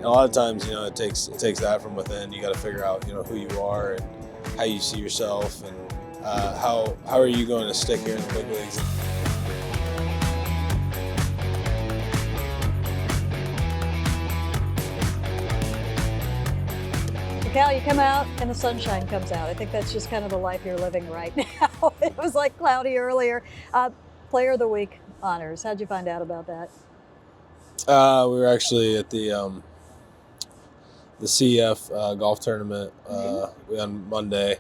A lot of times, it takes that from within. You got to figure out, who you are and how you see yourself, and how are you going to stick here in the big leagues. Cal, you come out and the sunshine comes out. I think that's just kind of the life you're living right now. It was like cloudy earlier. Player of the Week honors. How'd you find out about that? We were actually at the CF golf tournament on Monday.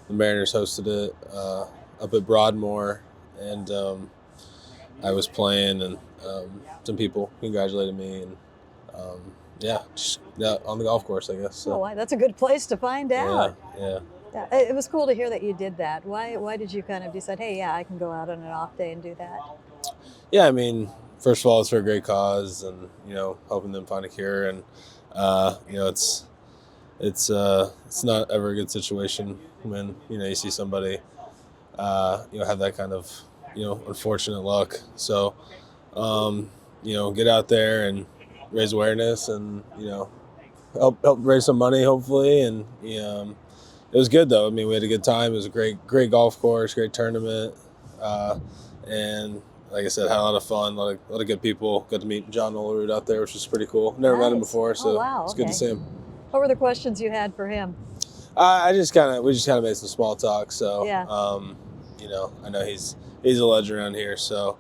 The Mariners hosted it up at Broadmoor, and I was playing, and some people congratulated me, and just on the golf course, I guess. So. Oh, that's a good place to find out. Yeah. It was cool to hear that you did that. Why did you kind of decide, hey, yeah, I can go out on an off day and do that? Yeah, I mean, first of all, it's for a great cause, and helping them find a cure, and it's not ever a good situation when you see somebody have that kind of unfortunate luck. So get out there and raise awareness, and help raise some money, hopefully. And it was good though. I mean, we had a good time. It was a great golf course, great tournament, and like I said, had a lot of fun, a lot of good people. Got to meet John Olerud out there, which was pretty cool. Never met him before, so it's good to see him. What were the questions you had for him? We just kind of made some small talk. So yeah. I know he's a legend around here, so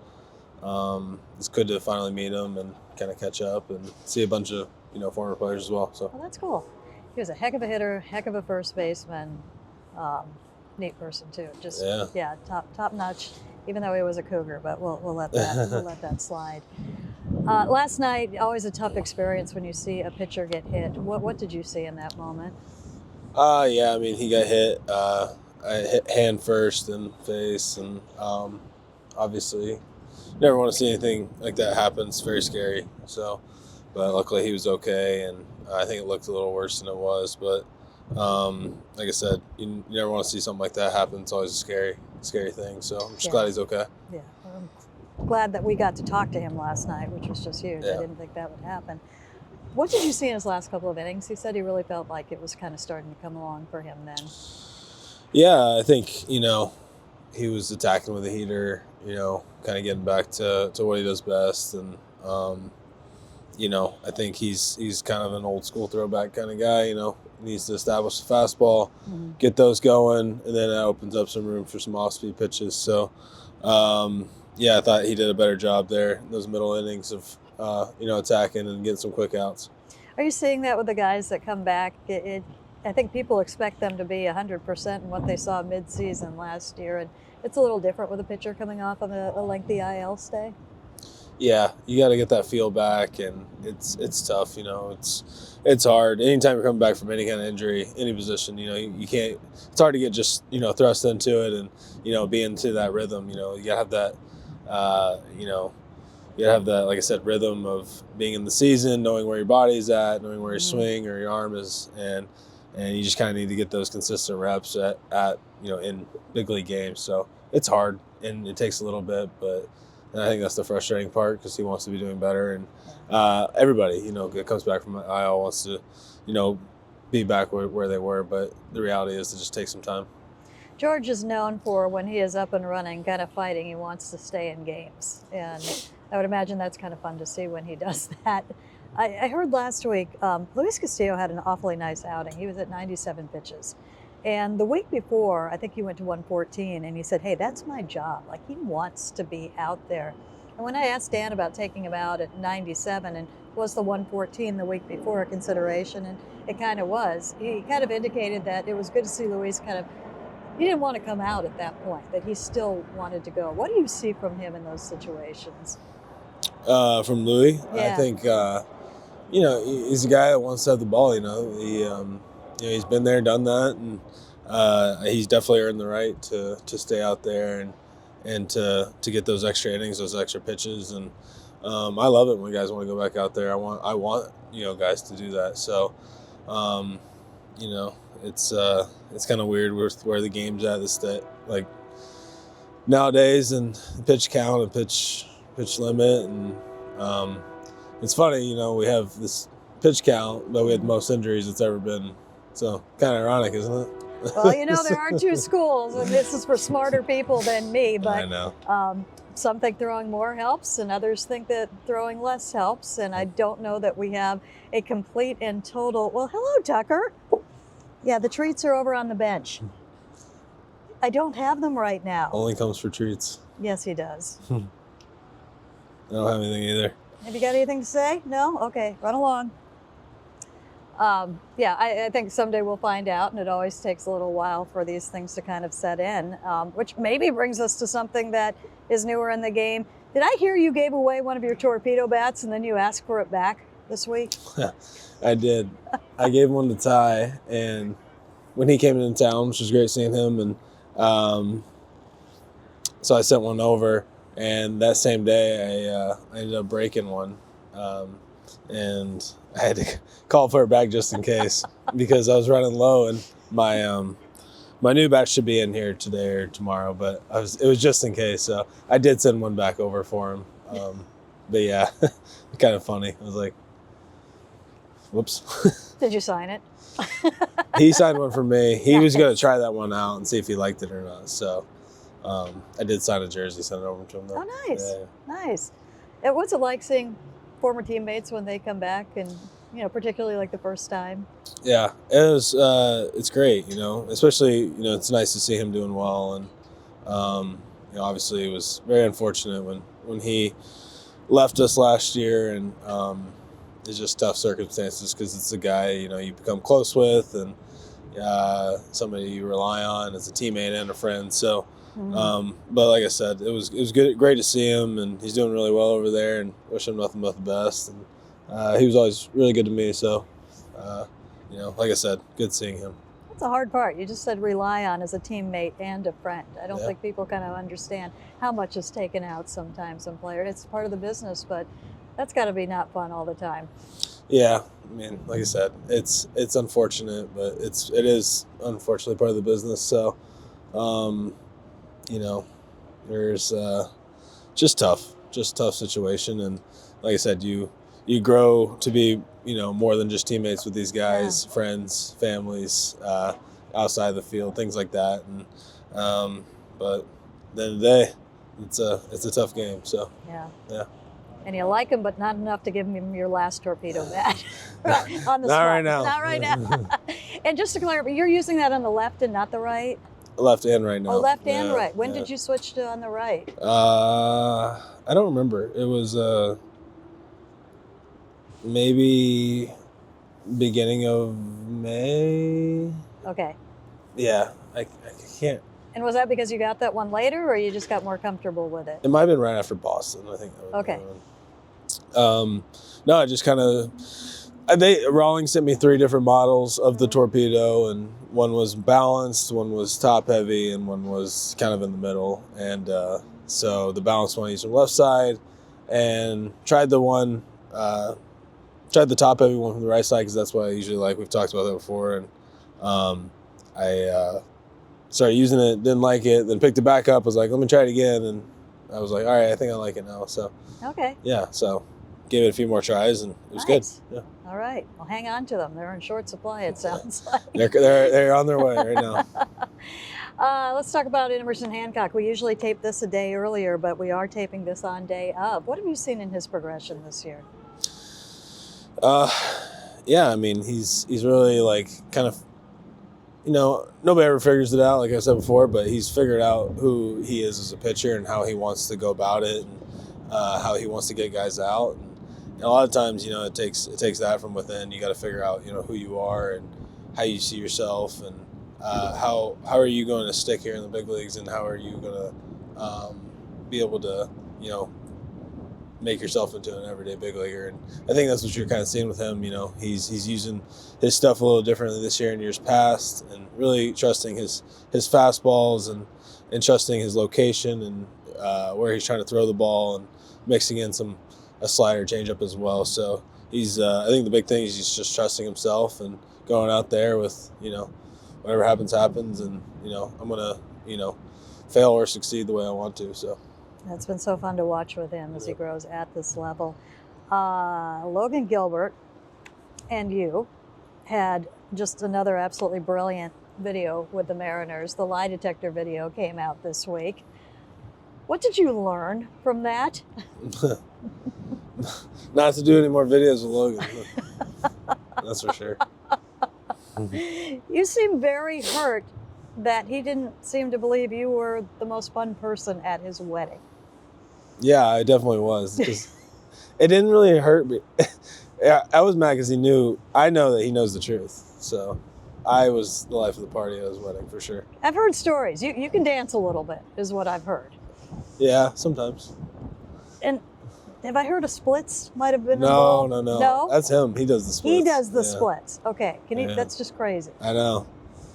it's good to finally meet him and kind of catch up and see a bunch of former players as well. So that's cool. He was a heck of a hitter, heck of a first baseman, neat person too. Just top notch. Even though he was a Cougar, but we'll let that slide. Last night, always a tough experience when you see a pitcher get hit. What did you see in that moment? I mean, he got hit. I hit hand first and face, and obviously, you never want to see anything like that happen. It's very scary. So, but luckily he was okay, and I think it looked a little worse than it was. But like I said, you never want to see something like that happen. It's always a scary thing. So I'm just glad he's okay. Yeah, I'm glad that we got to talk to him last night, which was just huge. Yeah. I didn't think that would happen. What did you see in his last couple of innings? He said he really felt like it was kind of starting to come along for him then. Yeah, I think, he was attacking with a heater, kind of getting back to what he does best. And, I think he's kind of an old school throwback kind of guy, needs to establish the fastball, get those going, and then that opens up some room for some off-speed pitches. So, I thought he did a better job there in those middle innings of, attacking and getting some quick outs. Are you seeing that with the guys that come back? I think people expect them to be 100% in what they saw mid-season last year, and it's a little different with a pitcher coming off of a lengthy IL stay. Yeah, you got to get that feel back, and it's tough. It's hard. Anytime you're coming back from any kind of injury, any position, you can't. It's hard to get just thrust into it and be into that rhythm. You gotta have that. You gotta have that, like I said, rhythm of being in the season, knowing where your body's at, knowing where your swing or your arm is, and you just kind of need to get those consistent reps at in big league games. So it's hard and it takes a little bit, but. And I think that's the frustrating part because he wants to be doing better. And everybody, that comes back from IL wants to, be back where they were. But the reality is it just takes some time. George is known for when he is up and running, kind of fighting, he wants to stay in games. And I would imagine that's kind of fun to see when he does that. I heard last week, Luis Castillo had an awfully nice outing. He was at 97 pitches. And the week before, I think he went to 114, and he said, hey, that's my job. Like, he wants to be out there. And when I asked Dan about taking him out at 97, and was the 114 the week before a consideration, and it kind of was, he kind of indicated that it was good to see Luis he didn't want to come out at that point, that he still wanted to go. What do you see from him in those situations? From Louis? Yeah. I think, he's a guy that wants to have the ball, he's been there, done that, and he's definitely earned the right to stay out there and to get those extra innings, those extra pitches. And I love it when guys want to go back out there. I want guys to do that. So, it's kind of weird where the game's at this day, like nowadays, and pitch count and pitch limit, and it's funny, we have this pitch count, but we had the most injuries it's ever been. So kind of ironic, isn't it? Well, you know, there are two schools, and this is for smarter people than me, but I know. Some think throwing more helps, and others think that throwing less helps, and I don't know that we have a complete and total. Well, hello, Tucker. Yeah, the treats are over on the bench. I don't have them right now. Only comes for treats. Yes, he does. I don't have anything either. Have you got anything to say? No? Okay, run along. Yeah, I think someday we'll find out, and it always takes a little while for these things to kind of set in, which maybe brings us to something that is newer in the game. Did I hear you gave away one of your torpedo bats and then you asked for it back this week? I did. I gave one to Ty, and when he came into town, which was great seeing him, and so I sent one over, and that same day I ended up breaking one, and I had to call for it back just in case because I was running low, and my new batch should be in here today or tomorrow, but it was just in case, so I did send one back over for him. But yeah, kind of funny. I was like, whoops. Did you sign it? He signed one for me. He was going to try that one out and see if he liked it or not. So I did sign a jersey, sent it over to him though. Oh, nice. Yeah. Nice. And what's it like seeing former teammates when they come back, and particularly like the first time? Yeah, it's great, especially, it's nice to see him doing well. And, obviously it was very unfortunate when he left us last year, and it's just tough circumstances because it's a guy, you become close with, and somebody you rely on as a teammate and a friend. So, but like I said, it was great to see him, and he's doing really well over there, and wish him nothing but the best. And he was always really good to me. So, like I said, good seeing him. That's the hard part. You just said rely on as a teammate and a friend. I don't think people kind of understand how much is taken out sometimes on players. It's part of the business, but that's got to be not fun all the time. Yeah, I mean, like I said, it's unfortunate, but it is unfortunately part of the business. So, there's just tough situation, and like I said, you grow to be more than just teammates with these guys, friends, families, outside the field, things like that. And but at the end of the day, it's a tough game. So yeah. And you like him, but not enough to give him your last torpedo bat on the Not spot. right now. Not right now. And just to clarify, you're using that on the left and not the right? Left and right now. Oh, left and right. When did you switch to on the right? I don't remember. It was maybe beginning of May. Okay. Yeah, I can't. And was that because you got that one later, or you just got more comfortable with it? It might have been right after Boston, I think. Okay. No, I just kind of. Rawlings sent me 3 different models of the torpedo, and one was balanced, one was top heavy, and one was kind of in the middle. And so the balanced one I used on the left side, and tried the top heavy one from the right side because that's what I usually like. We've talked about that before, and I started using it, didn't like it, then picked it back up, was like, let me try it again, and I was like, all right, I think I like it now. So okay. Yeah, so gave it a few more tries, and it was good. Yeah. All right. Well, hang on to them. They're in short supply, it sounds like. They're on their way right now. Let's talk about Emerson Hancock. We usually tape this a day earlier, but we are taping this on day of. What have you seen in his progression this year? Yeah, I mean, he's really like kind of, nobody ever figures it out, like I said before, but he's figured out who he is as a pitcher and how he wants to go about it, and how he wants to get guys out. And a lot of times, it takes that from within. You got to figure out, who you are and how you see yourself, and how are you going to stick here in the big leagues, and how are you going to be able to, make yourself into an everyday big leaguer. And I think that's what you're kind of seeing with him. He's using his stuff a little differently this year and years past, and really trusting his fastballs and trusting his location and where he's trying to throw the ball, and mixing in a slider changeup as well. So he's I think the big thing is he's just trusting himself and going out there with whatever happens, and I'm gonna fail or succeed the way I want to. So that's been so fun to watch with him as he grows at this level. Logan Gilbert and you had just another absolutely brilliant video with the Mariners. The lie detector video came out this week. What did you learn from that? Not to do any more videos with Logan. That's for sure. You seem very hurt that he didn't seem to believe you were the most fun person at his wedding. Yeah, I definitely was. It didn't really hurt me. Yeah, I was mad because I know that he knows the truth. So I was the life of the party at his wedding for sure. I've heard stories. You can dance a little bit, is what I've heard. Yeah, sometimes. And have I heard of splits might have been No, involved? no. That's him. He does the splits. He does the splits. Okay. That's just crazy. I know.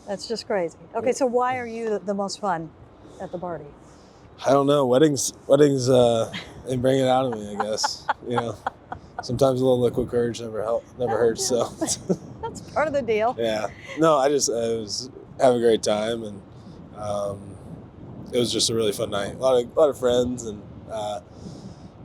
That's just crazy. Okay, so why are you the most fun at the party? I don't know. Weddings, they bring it out of me, I guess. Sometimes a little liquid courage never hurts. So that's part of the deal. Yeah. No, I was having a great time, and it was just a really fun night. A lot of friends, and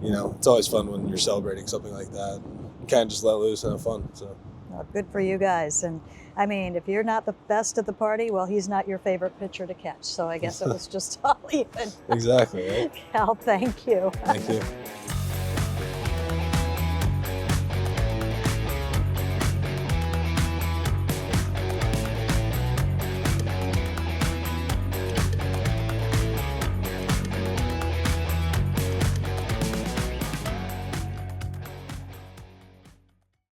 it's always fun when you're celebrating something like that. You kind of just let loose and have fun. So. Well, good for you guys. And I mean, if you're not the best at the party, well, he's not your favorite pitcher to catch. So I guess it was just all even. Exactly, right? Cal, thank you. Thank you.